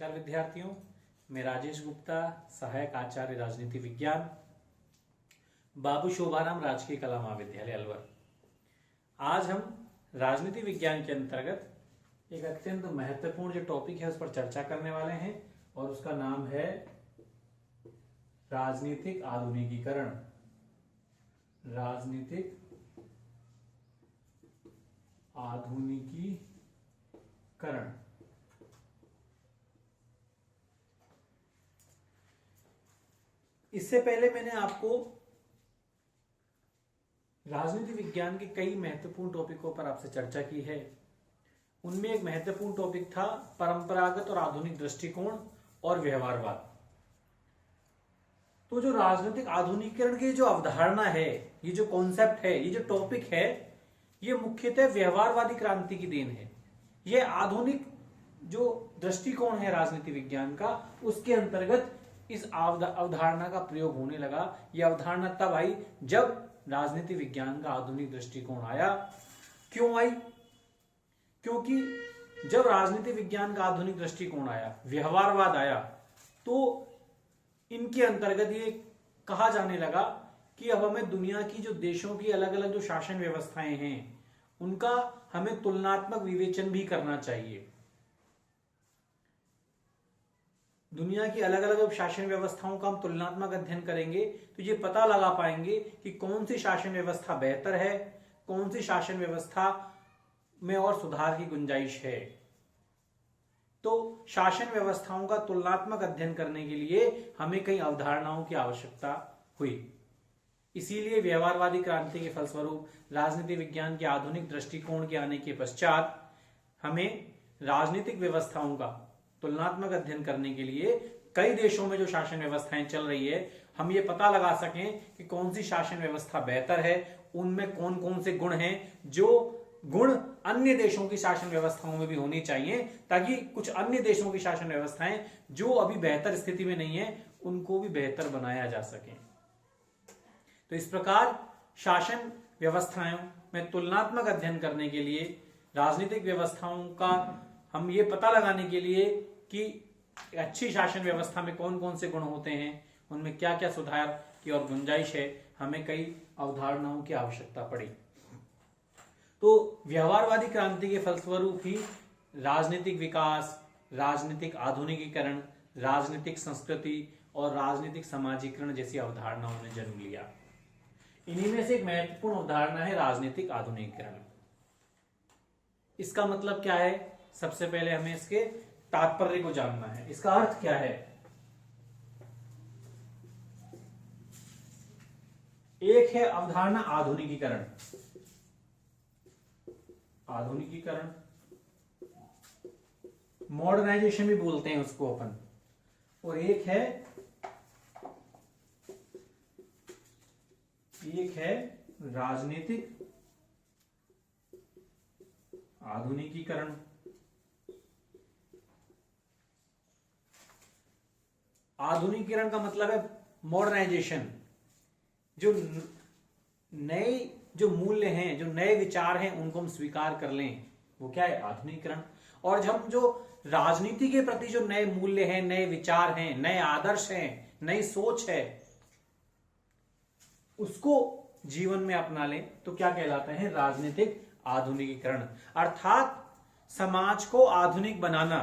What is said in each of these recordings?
नमस्कार विद्यार्थियों, मैं राजेश गुप्ता, सहायक आचार्य राजनीति विज्ञान, बाबू शोभाराम राजकीय कला महाविद्यालय अलवर। आज हम राजनीति विज्ञान के अंतर्गत एक अत्यंत महत्वपूर्ण जो टॉपिक है उस पर चर्चा करने वाले हैं और उसका नाम है राजनीतिक आधुनिकीकरण। राजनीतिक आधुनिकीकरण। इससे पहले मैंने आपको राजनीति विज्ञान के कई महत्वपूर्ण टॉपिकों पर आपसे चर्चा की है। उनमें एक महत्वपूर्ण टॉपिक था परंपरागत और आधुनिक दृष्टिकोण और व्यवहारवाद। तो जो राजनीतिक आधुनिकीकरण की जो अवधारणा है, ये जो कॉन्सेप्ट है, ये जो टॉपिक है, ये मुख्यतः व्यवहारवादी क्रांति की देन है। ये आधुनिक जो दृष्टिकोण है राजनीति विज्ञान का, उसके अंतर्गत इस अवधारणा का प्रयोग होने लगा। यह अवधारणा तब आई जब राजनीति विज्ञान का आधुनिक दृष्टिकोण आया। क्यों आई? क्योंकि जब राजनीति विज्ञान का आधुनिक दृष्टिकोण आया, व्यवहारवाद आया, तो इनके अंतर्गत ये कहा जाने लगा कि अब हमें दुनिया की जो देशों की अलग अलग जो शासन व्यवस्थाएं हैं उनका हमें तुलनात्मक विवेचन भी करना चाहिए। दुनिया की अलग अलग शासन व्यवस्थाओं का हम तुलनात्मक अध्ययन करेंगे तो ये पता लगा पाएंगे कि कौन सी शासन व्यवस्था बेहतर है, कौन सी शासन व्यवस्था में और सुधार की गुंजाइश है। तो शासन व्यवस्थाओं का तुलनात्मक अध्ययन करने के लिए हमें कई अवधारणाओं की आवश्यकता हुई। इसीलिए व्यवहारवादी क्रांति के फलस्वरूप राजनीति विज्ञान के आधुनिक दृष्टिकोण के आने के पश्चात हमें राजनीतिक व्यवस्थाओं का तुलनात्मक अध्ययन करने के लिए कई देशों में जो शासन व्यवस्थाएं चल रही है, हम ये पता लगा सकें कि कौन सी शासन व्यवस्था बेहतर है, उनमें कौन कौन से गुण हैं जो गुण अन्य देशों की शासन व्यवस्थाओं में भी होनी चाहिए, ताकि कुछ अन्य देशों की शासन व्यवस्थाएं जो अभी बेहतर स्थिति में नहीं है उनको भी बेहतर बनाया जा सके। तो इस प्रकार शासन व्यवस्थाओं में तुलनात्मक अध्ययन करने के लिए, राजनीतिक व्यवस्थाओं का हम ये पता लगाने के लिए कि अच्छी शासन व्यवस्था में कौन कौन से गुण होते हैं, उनमें क्या क्या सुधार की और गुंजाइश है, हमें कई अवधारणाओं की आवश्यकता पड़ी। तो व्यवहारवादी क्रांति के फलस्वरूप ही राजनीतिक विकास, राजनीतिक आधुनिकीकरण, राजनीतिक संस्कृति और राजनीतिक समाजीकरण जैसी अवधारणाओं ने जन्म लिया। इन्हीं में से एक महत्वपूर्ण अवधारणा है राजनीतिक आधुनिकीकरण। इसका मतलब क्या है? सबसे पहले हमें इसके तात्पर्य को जानना है। इसका अर्थ क्या है? एक है अवधारणा आधुनिकीकरण, आधुनिकीकरण, मॉडर्नाइजेशन भी बोलते हैं उसको अपन, और एक है राजनीतिक आधुनिकीकरण। आधुनिकीकरण का मतलब है मॉडर्नाइजेशन। जो नए जो मूल्य हैं, जो नए विचार हैं, उनको हम स्वीकार कर लें, वो क्या है? आधुनिकीकरण। और जब जो राजनीति के प्रति जो नए मूल्य हैं, नए विचार हैं, नए आदर्श हैं, नई सोच है, उसको जीवन में अपना लें तो क्या कहलाता है? राजनीतिक आधुनिकीकरण। अर्थात समाज को आधुनिक बनाना,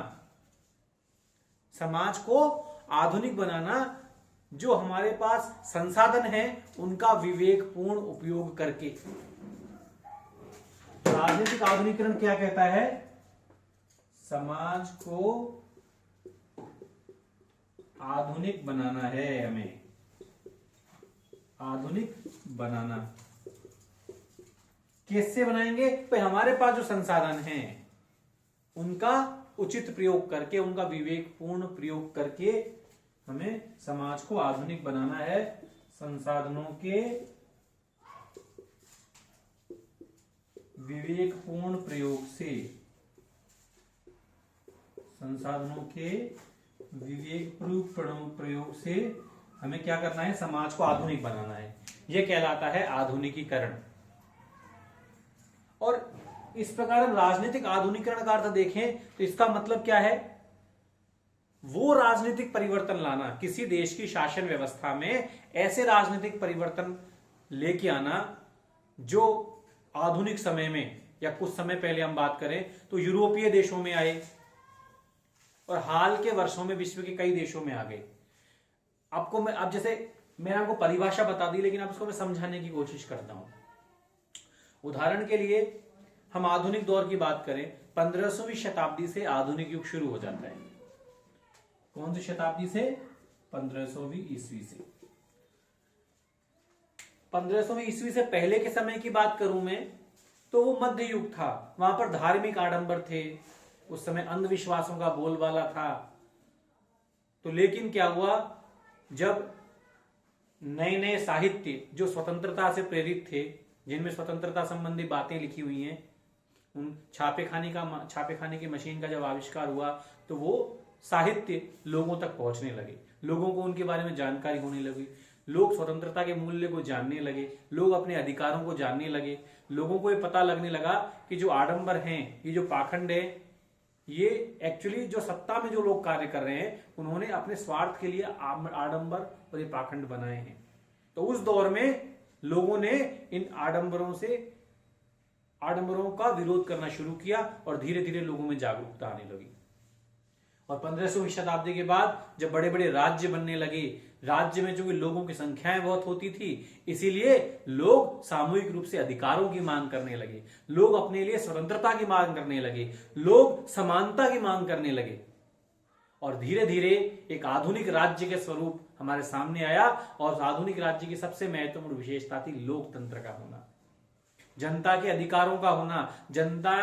समाज को आधुनिक बनाना, जो हमारे पास संसाधन है उनका विवेकपूर्ण उपयोग करके। राजनीतिक आधुनिकीकरण क्या कहता है? समाज को आधुनिक बनाना है, हमें आधुनिक बनाना। कैसे बनाएंगे? तो हमारे पास जो संसाधन हैं उनका उचित प्रयोग करके, उनका विवेकपूर्ण प्रयोग करके हमें समाज को आधुनिक बनाना है। संसाधनों के विवेकपूर्ण प्रयोग से, संसाधनों के विवेकपूर्ण प्रयोग से हमें क्या करना है? समाज को आधुनिक बनाना है। यह कहलाता है आधुनिकीकरण। और इस प्रकार हम राजनीतिक आधुनिकीकरण का अर्थ देखें तो इसका मतलब क्या है वो राजनीतिक परिवर्तन लाना, किसी देश की शासन व्यवस्था में ऐसे राजनीतिक परिवर्तन लेके आना जो आधुनिक समय में या कुछ समय पहले हम बात करें तो यूरोपीय देशों में आए और हाल के वर्षों में विश्व के कई देशों में आ गए। आपको मैं अब जैसे मैंने आपको परिभाषा बता दी, लेकिन अब इसको मैं समझाने की कोशिश करता हूं। उदाहरण के लिए हम आधुनिक दौर की बात करें, 15वीं शताब्दी से आधुनिक युग शुरू हो जाता है। कौन सी शताब्दी से? 1500वीं ईस्वी से। 1500वीं ईस्वी से पहले के समय की बात करूं मैं तो वो मध्य युग था। वहां पर धार्मिक आडंबर थे, उस समय अंधविश्वासों का बोलबाला था। तो लेकिन क्या हुआ, जब नए नए साहित्य जो स्वतंत्रता से प्रेरित थे, जिनमें स्वतंत्रता संबंधी बातें लिखी हुई हैं, उन छापेखाने की मशीन का जब आविष्कार हुआ तो वो साहित्य लोगों तक पहुंचने लगे, लोगों को उनके बारे में जानकारी होने लगी, लोग स्वतंत्रता के मूल्य को जानने लगे, लोग अपने अधिकारों को जानने लगे। लोगों को ये पता लगने लगा कि जो आडंबर हैं, ये जो पाखंड है, ये एक्चुअली जो सत्ता में जो लोग कार्य कर रहे हैं उन्होंने अपने स्वार्थ के लिए आडंबर और ये पाखंड बनाए हैं। तो उस दौर में लोगों ने इन आडंबरों का विरोध करना शुरू किया और धीरे धीरे लोगों में जागरूकता आने लगी। और 15वीं शताब्दी के बाद जब बड़े बड़े राज्य बनने लगे, राज्य में जो कि लोगों की संख्याएं बहुत होती थी, इसीलिए लोग सामूहिक रूप से अधिकारों की मांग करने लगे, लोग अपने लिए स्वतंत्रता की मांग करने लगे, लोग समानता की मांग करने लगे। और धीरे धीरे एक आधुनिक राज्य के स्वरूप हमारे सामने आया। और आधुनिक राज्य की सबसे महत्वपूर्ण विशेषता थी लोकतंत्र का होना, जनता के अधिकारों का होना, जनता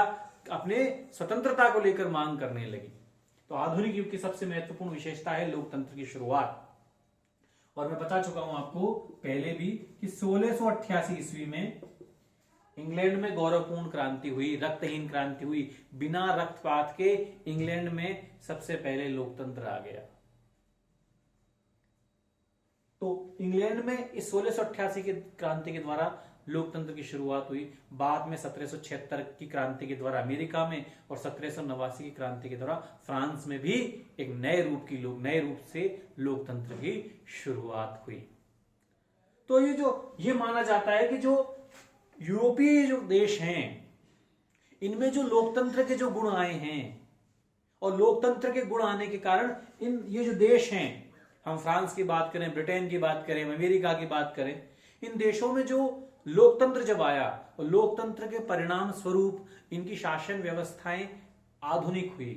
अपने स्वतंत्रता को लेकर मांग करने लगी। तो आधुनिक युग की सबसे महत्वपूर्ण विशेषता है लोकतंत्र की शुरुआत। और मैं बता चुका हूं आपको पहले भी कि 1688 ईस्वी में इंग्लैंड में गौरवपूर्ण क्रांति हुई, रक्तहीन क्रांति हुई। बिना रक्तपात के इंग्लैंड में सबसे पहले लोकतंत्र आ गया। तो इंग्लैंड में इस 1688 की क्रांति के द्वारा लोकतंत्र की शुरुआत हुई। बाद में 1776 की क्रांति के द्वारा अमेरिका में और 1789 की क्रांति के द्वारा फ्रांस में भी एक नए रूप से लोकतंत्र की शुरुआत हुई। तो ये माना जाता है कि जो यूरोपीय जो देश हैं, इनमें जो लोकतंत्र के जो गुण आए हैं और लोकतंत्र के गुण आने के कारण ये जो देश हैं, हम फ्रांस की बात करें, ब्रिटेन की बात करें, अमेरिका की बात करें, इन देशों में जो लोकतंत्र जब आया और लोकतंत्र के परिणाम स्वरूप इनकी शासन व्यवस्थाएं आधुनिक हुई।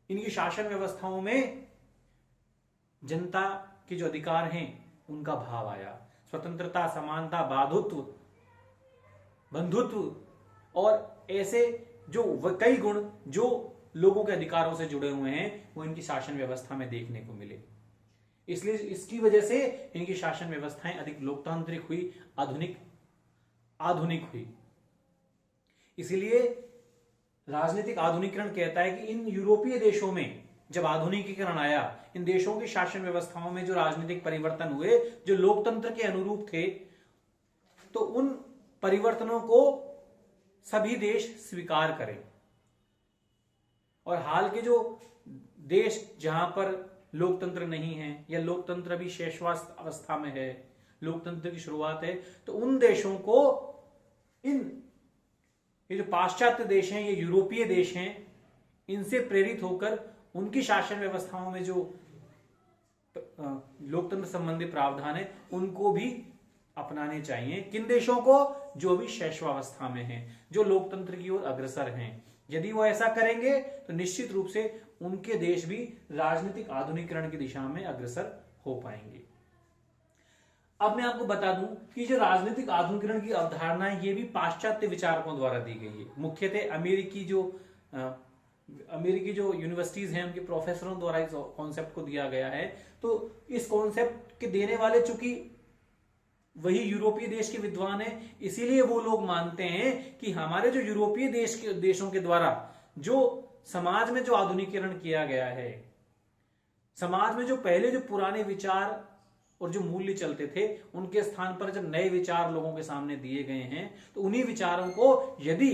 इनकी शासन व्यवस्थाओं में जनता के जो अधिकार हैं उनका भाव आया। स्वतंत्रता, समानता, बंधुत्व और ऐसे जो कई गुण जो लोगों के अधिकारों से जुड़े हुए हैं वो इनकी शासन व्यवस्था में देखने को मिले। इसलिए इसकी वजह से इनकी शासन व्यवस्थाएं अधिक लोकतांत्रिक हुई, आधुनिक हुई। इसीलिए राजनीतिक आधुनिकीकरण कहता है कि इन यूरोपीय देशों में जब आधुनिकीकरण आया, इन देशों की शासन व्यवस्थाओं में जो राजनीतिक परिवर्तन हुए जो लोकतंत्र के अनुरूप थे, तो उन परिवर्तनों को सभी देश स्वीकार करें। और हाल के जो देश जहां पर लोकतंत्र नहीं है या लोकतंत्र अभी शैशवास्त अवस्था में है, लोकतंत्र की शुरुआत है, तो उन देशों को ये जो पाश्चात्य देश हैं, ये यूरोपीय देश हैं, इनसे प्रेरित होकर उनकी शासन व्यवस्थाओं में जो लोकतंत्र संबंधी प्रावधान है उनको भी अपनाने चाहिए। किन देशों को? जो भी शैशवावस्था में हैं, जो लोकतंत्र की ओर अग्रसर हैं। यदि वो ऐसा करेंगे तो निश्चित रूप से उनके देश भी राजनीतिक आधुनिकीकरण की दिशा में अग्रसर हो पाएंगे। अब मैं आपको बता दूं कि जो राजनीतिक आधुनिकीकरण की अवधारणा है ये भी पाश्चात्य विचारकों द्वारा दी गई है। मुख्यतः अमेरिकी जो यूनिवर्सिटीज हैं उनके प्रोफेसरों द्वारा इस कॉन्सेप्ट को दिया गया है। तो इस कॉन्सेप्ट के देने वाले चूंकि वही यूरोपीय देश के विद्वान है, इसीलिए वो लोग मानते हैं कि हमारे जो यूरोपीय देशों के द्वारा जो समाज में जो आधुनिकीकरण किया गया है, समाज में जो पहले जो पुराने विचार और जो मूल्य चलते थे उनके स्थान पर जब नए विचार लोगों के सामने दिए गए हैं, तो उन्हीं विचारों को यदि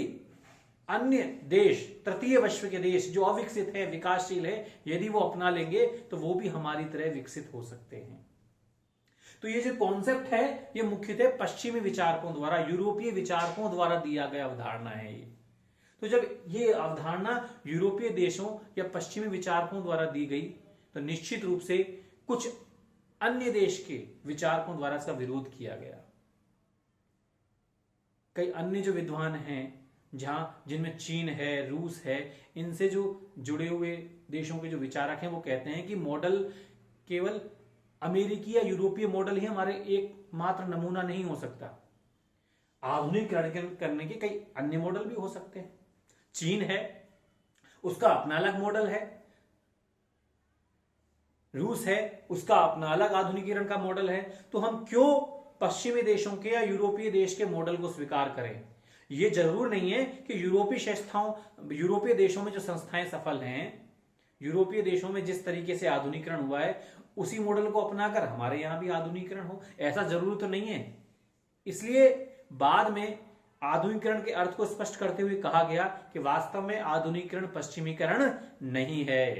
अन्य देश, तृतीय विश्व के देश जो अविकसित है, विकासशील है, यदि वो अपना लेंगे तो वो भी हमारी तरह विकसित हो सकते हैं। तो ये जो कॉन्सेप्ट है ये मुख्यतः पश्चिमी विचारकों द्वारा, यूरोपीय विचारकों द्वारा दिया गया अवधारणा है ये। तो जब ये अवधारणा यूरोपीय देशों या पश्चिमी विचारकों द्वारा दी गई तो निश्चित रूप से कुछ अन्य देश के विचारकों द्वारा इसका विरोध किया गया। कई अन्य जो विद्वान हैं जिनमें चीन है, रूस है, इनसे जो जुड़े हुए देशों के जो विचारक हैं वो कहते हैं कि मॉडल केवल अमेरिकी या यूरोपीय मॉडल ही हमारे एकमात्र नमूना नहीं हो सकता। आधुनिकीकरण करने के कई अन्य मॉडल भी हो सकते हैं। चीन है, उसका अपना अलग मॉडल है। रूस है, उसका अपना अलग आधुनिकीकरण का मॉडल है। तो हम क्यों पश्चिमी देशों के या यूरोपीय देश के मॉडल को स्वीकार करें? यह जरूर नहीं है कि यूरोपीय देशों में जो संस्थाएं सफल हैं, यूरोपीय देशों में जिस तरीके से आधुनिकीकरण हुआ है उसी मॉडल को अपनाकर हमारे यहां भी आधुनिकीकरण हो, ऐसा जरूर तो नहीं है। इसलिए बाद में आधुनिकीकरण के अर्थ को स्पष्ट करते हुए कहा गया कि वास्तव में आधुनिकीकरण पश्चिमीकरण नहीं है।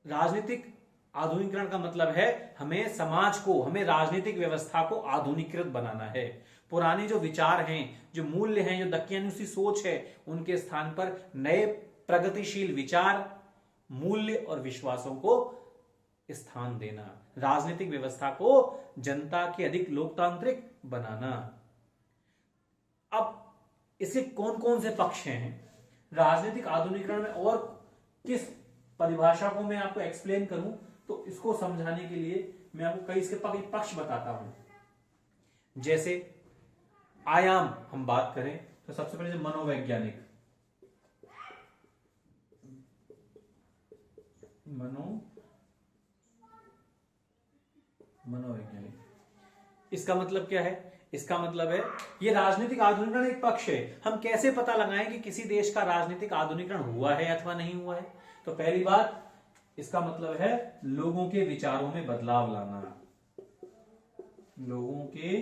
राजनीतिक आधुनिकीकरण का मतलब है हमें समाज को, हमें राजनीतिक व्यवस्था को आधुनिकृत बनाना है। पुराने जो विचार हैं, जो मूल्य हैं, जो दक्यानुसी सोच है, उनके स्थान पर नए प्रगतिशील विचार, मूल्य और विश्वासों को स्थान देना, राजनीतिक व्यवस्था को जनता के अधिक लोकतांत्रिक बनाना। अब इसके कौन कौन से पक्ष हैं राजनीतिक आधुनिकीकरण में, और किस परिभाषा को मैं आपको एक्सप्लेन करूं तो इसको समझाने के लिए मैं आपको कई इसके पक्ष बताता हूं। जैसे आयाम हम बात करें तो सबसे पहले जो मनोवैज्ञानिक, मनोवैज्ञानिक, इसका मतलब क्या है? इसका मतलब है ये राजनीतिक आधुनिकीकरण एक पक्ष है। हम कैसे पता लगाएं कि किसी देश का राजनीतिक आधुनिकीकरण हुआ है अथवा नहीं हुआ है? तो पहली बात, इसका मतलब है लोगों के विचारों में बदलाव लाना। लोगों के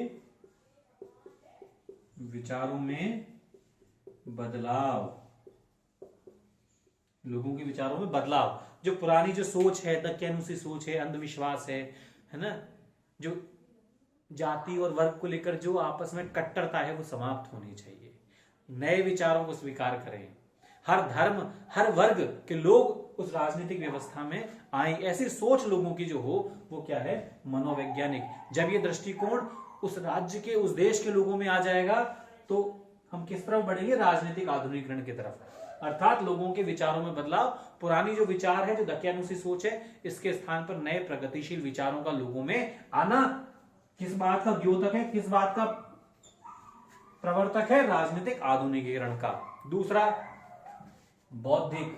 विचारों में बदलाव, लोगों के विचारों में बदलाव। जो पुरानी जो सोच है, दक्यानुसी सोच है, अंधविश्वास है ना, जो जाति और वर्ग को लेकर जो आपस में कट्टरता है वो समाप्त होनी चाहिए। नए विचारों को स्वीकार करें। हर धर्म, हर वर्ग के लोग उस राजनीतिक व्यवस्था में आए, ऐसी सोच लोगों की जो हो वो क्या है? मनोवैज्ञानिक। जब ये दृष्टिकोण उस राज्य के, उस देश के लोगों में आ जाएगा तो हम किस तरफ बढ़ेंगे? राजनीतिक आधुनिकीकरण की तरफ, अर्थात लोगों के विचारों में बदलाव। पुरानी जो विचार है, जो दक्यानुसी सोच है, इसके स्थान पर नए प्रगतिशील विचारों का लोगों में आना। किस बात का द्योतक है, किस बात का प्रवर्तक है? राजनीतिक आधुनिकीकरण का। दूसरा बौद्धिक,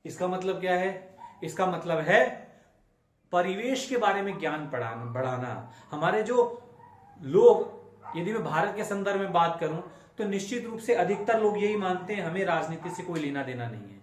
इसका मतलब क्या है? इसका मतलब है परिवेश के बारे में ज्ञान बढ़ाना। हमारे जो लोग, यदि मैं भारत के संदर्भ में बात करूं तो निश्चित रूप से अधिकतर लोग यही मानते हैं हमें राजनीति से कोई लेना देना नहीं है,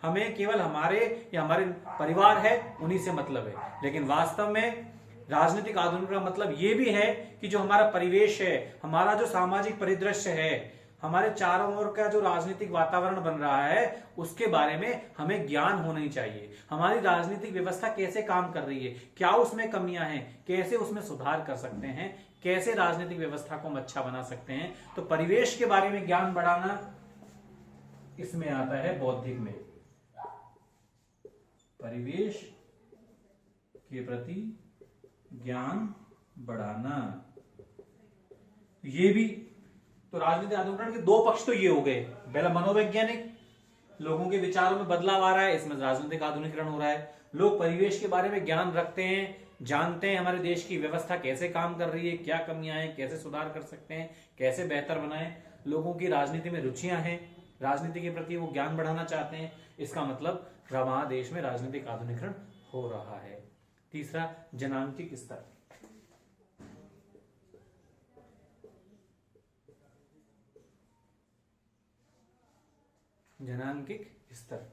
हमें केवल हमारे या हमारे परिवार है उन्हीं से मतलब है। लेकिन वास्तव में राजनीतिक आधुनिकीकरण का मतलब यह भी है कि जो हमारा परिवेश है, हमारा जो सामाजिक परिदृश्य है, हमारे चारों ओर का जो राजनीतिक वातावरण बन रहा है उसके बारे में हमें ज्ञान होना ही चाहिए। हमारी राजनीतिक व्यवस्था कैसे काम कर रही है, क्या उसमें कमियां हैं, कैसे उसमें सुधार कर सकते हैं, कैसे राजनीतिक व्यवस्था को हम अच्छा बना सकते हैं। तो परिवेश के बारे में ज्ञान बढ़ाना इसमें आता है बौद्धिक में। परिवेश के प्रति ज्ञान बढ़ाना, ये भी तो राजनीतिक आधुनिकीकरण के दो पक्ष तो ये हो गए। पहला मनोवैज्ञानिक, लोगों के विचारों में बदलाव आ रहा है, इसमें राजनीतिक आधुनिकीकरण हो रहा है। लोग परिवेश के बारे में ज्ञान रखते हैं, जानते हैं हमारे देश की व्यवस्था कैसे काम कर रही है, क्या कमियां हैं, कैसे सुधार कर सकते हैं, कैसे बेहतर बनाएं। लोगों की राजनीति में रुचियां हैं, राजनीति के प्रति वो ज्ञान बढ़ाना चाहते हैं। इसका मतलब वहां देश में राजनीतिक आधुनिकीकरण हो रहा है। तीसरा जनांकिक स्तर, जनांकिक स्तर,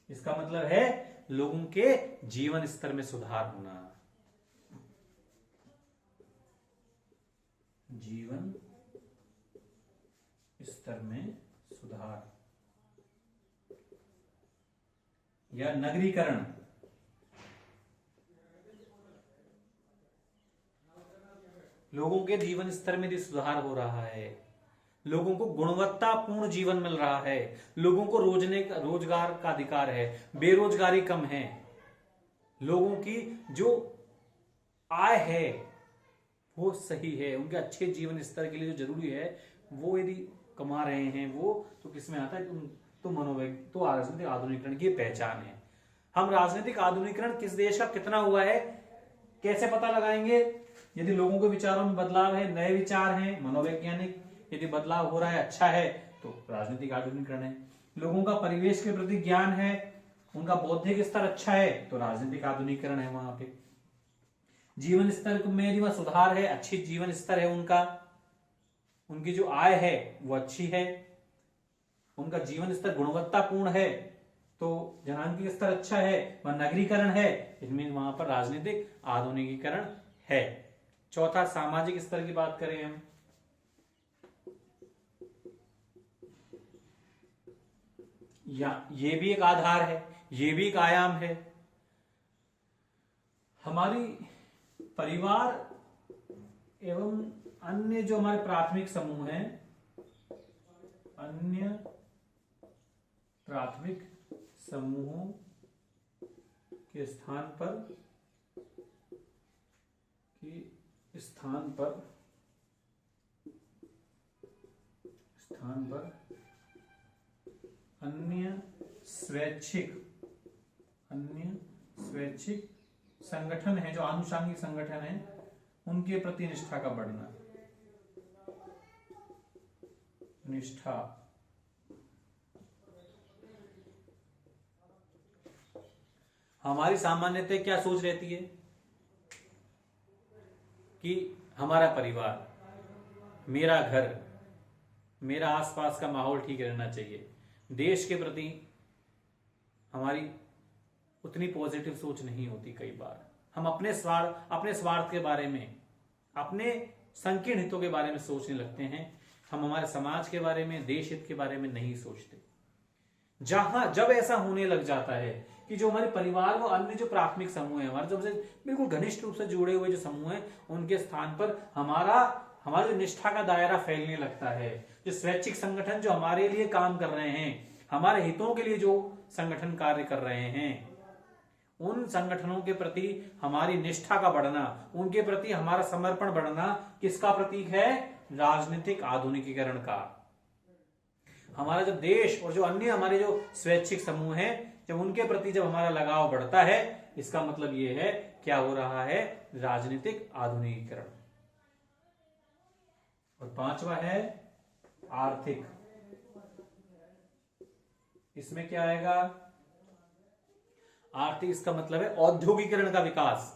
इसका मतलब है लोगों के जीवन स्तर में सुधार होना। जीवन स्तर में सुधार या नगरीकरण, लोगों के जीवन स्तर में भी सुधार हो रहा है, लोगों को गुणवत्तापूर्ण जीवन मिल रहा है, लोगों को रोजगार का अधिकार है, बेरोजगारी कम है, लोगों की जो आय है वो सही है, उनके अच्छे जीवन स्तर के लिए जो जरूरी है वो यदि कमा रहे हैं वो, तो किसमें आता है, तो राजनीतिक आधुनिकीकरण की पहचान है। हम राजनीतिक आधुनिकीकरण किस देश का कितना हुआ है कैसे पता लगाएंगे? यदि लोगों के विचारों में बदलाव है, नए विचार हैं, मनोवैज्ञानिक यदि बदलाव हो रहा है, अच्छा है, तो राजनीतिक आधुनिकीकरण है। लोगों का परिवेश के प्रति ज्ञान है, उनका बौद्धिक स्तर अच्छा है, तो राजनीतिक आधुनिकीकरण है। वहां पे जीवन स्तर में यदि वह सुधार है, अच्छी जीवन स्तर है उनका, उनकी जो आय है वो अच्छी है, उनका जीवन स्तर गुणवत्तापूर्ण है, तो जनांकी स्तर अच्छा है, वह नगरीकरण है, इसमें वहां पर राजनीतिक आधुनिकीकरण है। चौथा, सामाजिक स्तर की बात करें हम, या ये भी एक आधार है, ये भी एक आयाम है। हमारी परिवार एवं अन्य जो हमारे प्राथमिक समूह हैं, अन्य प्राथमिक समूहों के स्थान पर अन्य स्वैच्छिक संगठन है, जो आनुषंगिक संगठन है, उनके प्रति निष्ठा का बढ़ना, निष्ठा। हमारी सामान्यतः क्या सोच रहती है कि हमारा परिवार, मेरा घर, मेरा आसपास का माहौल ठीक रहना चाहिए। देश के प्रति हमारी उतनी पॉजिटिव सोच नहीं होती। कई बार हम अपने स्वार्थ के बारे में, अपने संकीर्ण हितों के बारे में सोचने लगते हैं। हम हमारे समाज के बारे में, देश हित के बारे में नहीं सोचते। जब ऐसा होने लग जाता है कि जो हमारे परिवार व अन्य जो प्राथमिक समूह है, हमारे जो हमसे बिल्कुल घनिष्ठ रूप से जुड़े हुए जो समूह है, उनके स्थान पर हमारा जो निष्ठा का दायरा फैलने लगता है। जो स्वैच्छिक संगठन जो हमारे लिए काम कर रहे हैं, हमारे हितों के लिए जो संगठन कार्य कर रहे हैं, उन संगठनों के प्रति हमारी निष्ठा का बढ़ना, उनके प्रति हमारा समर्पण बढ़ना किसका प्रतीक है? राजनीतिक आधुनिकीकरण का। हमारा जब देश और जो अन्य हमारे जो स्वैच्छिक समूह हैं, जब उनके प्रति जब हमारा लगाव बढ़ता है, इसका मतलब ये है क्या हो रहा है? राजनीतिक आधुनिकीकरण। और पांचवा है आर्थिक। इसमें क्या आएगा? आर्थिक, इसका मतलब है औद्योगिकीकरण का विकास,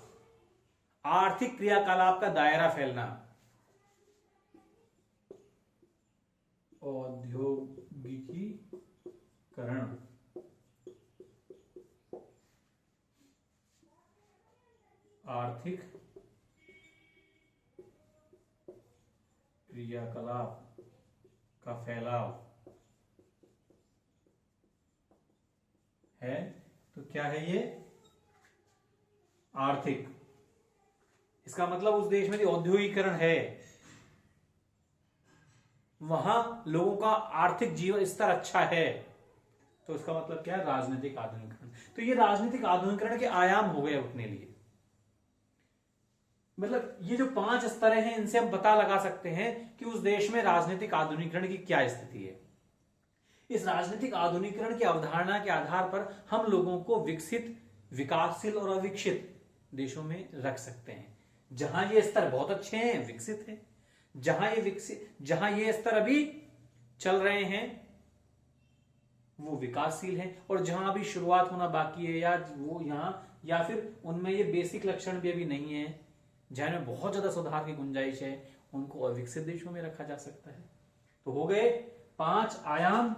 आर्थिक क्रियाकलाप का दायरा फैलना। औद्योगिकीकरण, आर्थिक क्रियाकलाप का फैलाव है। तो क्या है ये? आर्थिक। इसका मतलब उस देश में जो औद्योगिकीकरण है, वहां लोगों का आर्थिक जीवन स्तर अच्छा है, तो इसका मतलब क्या है? राजनीतिक आधुनिकीकरण। तो ये राजनीतिक आधुनिकीकरण के आयाम हो गए अपने लिए। मतलब ये जो 5 स्तर हैं, इनसे हम पता लगा सकते हैं कि उस देश में राजनीतिक आधुनिकीकरण की क्या स्थिति है। इस राजनीतिक आधुनिकीकरण की अवधारणा के आधार पर हम लोगों को विकसित, विकासशील और अविकसित देशों में रख सकते हैं। जहां ये स्तर बहुत अच्छे हैं, विकसित है, जहां ये स्तर अभी चल रहे हैं, वो विकासशील है, और जहां अभी शुरुआत होना बाकी है, या फिर उनमें ये बेसिक लक्षण भी अभी नहीं है, जिनमें बहुत ज्यादा सुधार की गुंजाइश है, उनको अविकसित देशों में रखा जा सकता है। तो हो गए 5 आयाम।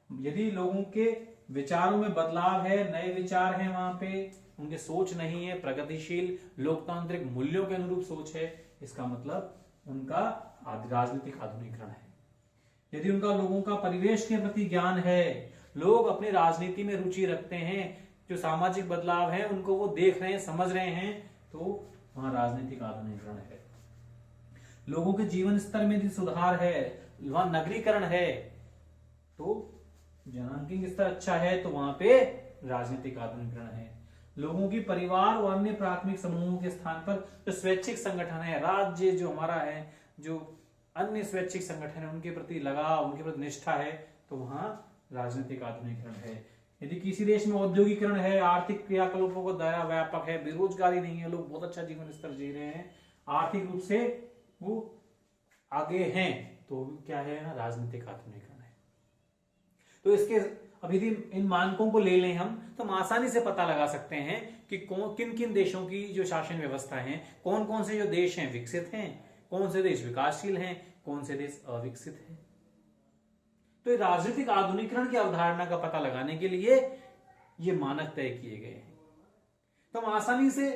यदि लोगों के विचारों में बदलाव है, नए विचार हैं, वहां पे उनकी सोच नहीं है, प्रगतिशील लोकतांत्रिक मूल्यों के अनुरूप सोच है, इसका मतलब उनका राजनीतिक आधुनिकीकरण है। यदि उनका लोगों का परिवेश के प्रति ज्ञान है, लोग अपनी राजनीति में रुचि रखते हैं, जो सामाजिक बदलाव है उनको वो देख रहे हैं, समझ रहे हैं, तो वहां राजनीतिक आधुनिकीकरण है। लोगों के जीवन स्तर में यदि सुधार है, वहां नगरीकरण है, तो जनांकिक स्तर अच्छा है, तो वहां पे राजनीतिक आधुनिकीकरण है। लोगों की परिवार और अन्य प्राथमिक समूहों के स्थान पर जो स्वैच्छिक संगठन है, राज्य जो हमारा है, जो अन्य स्वैच्छिक संगठन है, उनके प्रति लगाव, उनके प्रति निष्ठा है, तो वहां राजनीतिक आधुनिकीकरण है। यदि किसी देश में औद्योगिकरण है, आर्थिक क्रियाकलापों का दायरा व्यापक है, बेरोजगारी नहीं है, लोग बहुत अच्छा जीवन स्तर जी रहे हैं, आर्थिक रूप से वो आगे हैं, तो क्या है ना, राजनीतिक आधुनिकीकरण है। तो इसके अब यदि इन मानकों को ले लें हम, तो हम आसानी से पता लगा सकते हैं कि किन किन देशों की जो शासन व्यवस्था है, कौन कौन से जो देश हैं विकसित हैं, कौन से देश विकासशील हैं, कौन से देश अविकसित हैं। तो राजनीतिक आधुनिकीकरण की अवधारणा का पता लगाने के लिए ये मानक तय किए गए हैं। तो हम आसानी से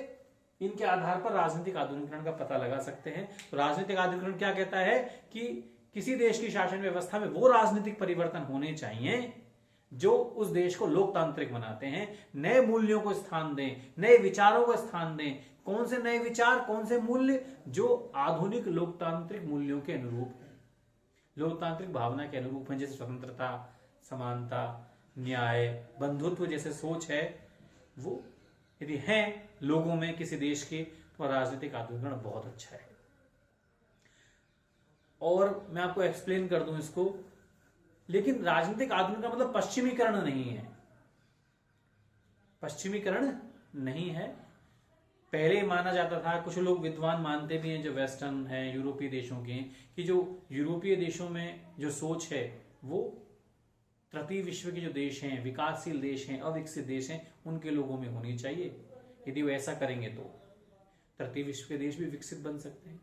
इनके आधार पर राजनीतिक आधुनिकीकरण का पता लगा सकते हैं। तो राजनीतिक आधुनिकीकरण क्या कहता है कि किसी देश की शासन व्यवस्था में वो राजनीतिक परिवर्तन होने चाहिए जो उस देश को लोकतांत्रिक बनाते हैं, नए मूल्यों को स्थान दें, नए विचारों को स्थान दें। कौन से नए विचार, कौन से मूल्य? जो आधुनिक लोकतांत्रिक मूल्यों के अनुरूप है, लोकतांत्रिक भावना के अनुरूप है, जैसे स्वतंत्रता, समानता, न्याय, बंधुत्व जैसे सोच है, वो यदि है लोगों में किसी देश के, तो राजनीतिक आधुनिकीकरण बहुत अच्छा है। और मैं आपको एक्सप्लेन कर दूं इसको, लेकिन राजनीतिक आधुनिकीकरण मतलब पश्चिमीकरण नहीं है, पश्चिमीकरण नहीं है। पहले माना जाता था, कुछ लोग विद्वान मानते भी हैं जो वेस्टर्न हैं, यूरोपीय देशों के, कि जो यूरोपीय देशों में जो सोच है वो तृतीय विश्व के जो देश हैं, विकासशील देश हैं, अविकसित देश हैं, उनके लोगों में होनी चाहिए। यदि वो ऐसा करेंगे तो तृतीय विश्व के देश भी विकसित बन सकते हैं।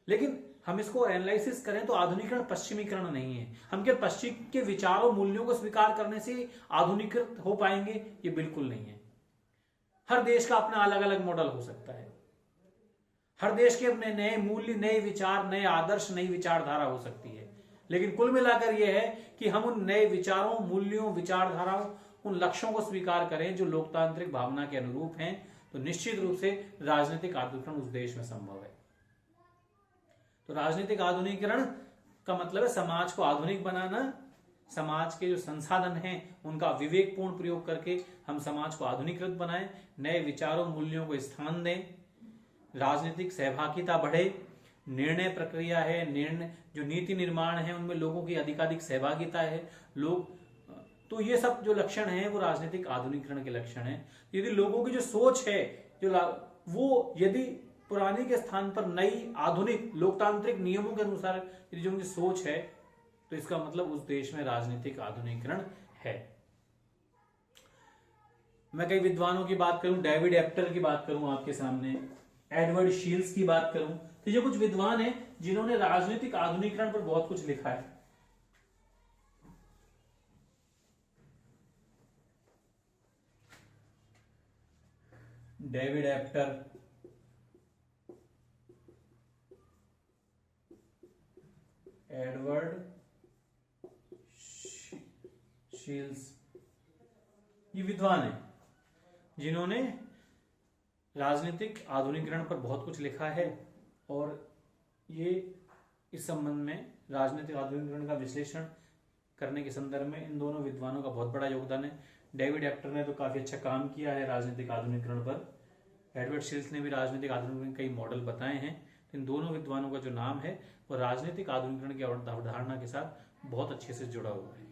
लेकिन हम इसको एनालिसिस करें तो आधुनिकीकरण पश्चिमीकरण नहीं है। हम क्या पश्चिम के विचारों, मूल्यों को स्वीकार करने से आधुनिकृत हो पाएंगे? ये बिल्कुल नहीं है। हर देश का अपना अलग अलग मॉडल हो सकता है, हर देश के अपने नए मूल्य, नए विचार, नए आदर्श, नई विचारधारा हो सकती है। लेकिन कुल मिलाकर यह है कि हम उन नए विचारों, मूल्यों, विचारधाराओं, उन लक्ष्यों को स्वीकार करें जो लोकतांत्रिक भावना के अनुरूप हैं, तो निश्चित रूप से राजनीतिक आधुनिकीकरण उस देश में संभव है। तो राजनीतिक आधुनिकीकरण का मतलब है समाज को आधुनिक बनाना, समाज के जो संसाधन हैं उनका विवेकपूर्ण प्रयोग करके हम समाज को आधुनिकृत बनाएं, नए विचारों, मूल्यों को स्थान दें, राजनीतिक सहभागिता बढ़े, निर्णय प्रक्रिया है, निर्णय जो नीति निर्माण है उनमें लोगों की अधिकाधिक सहभागिता है, लोग, तो ये सब जो लक्षण हैं वो राजनीतिक आधुनिकीकरण के लक्षण हैं। यदि लोगों की जो सोच है वो यदि पुरानी के स्थान पर नई आधुनिक लोकतांत्रिक नियमों के अनुसार यदि जो उनकी सोच है, तो इसका मतलब उस देश में राजनीतिक आधुनिकीकरण है। मैं कई विद्वानों की बात करूं, डेविड एप्टर की बात करूं आपके सामने, एडवर्ड शील्स की बात करूं, तो ये कुछ विद्वान हैं जिन्होंने राजनीतिक आधुनिकीकरण पर बहुत कुछ लिखा है। डेविड एप्टर, एडवर्ड शील्स, ये विद्वान हैं जिन्होंने राजनीतिक आधुनिकीकरण पर बहुत कुछ लिखा है। और ये इस संबंध में राजनीतिक आधुनिकीकरण का विश्लेषण करने के संदर्भ में इन दोनों विद्वानों का बहुत बड़ा योगदान है। डेविड एप्टर ने तो काफी अच्छा काम किया है राजनीतिक आधुनिकीकरण पर, एडवर्ड शील्स ने भी राजनीतिक आधुनिकीकरण के कई मॉडल बताए हैं। इन दोनों विद्वानों का जो नाम है वो राजनीतिक आधुनिकीकरण की अवधारणा के साथ बहुत अच्छे से जुड़ा हुआ है।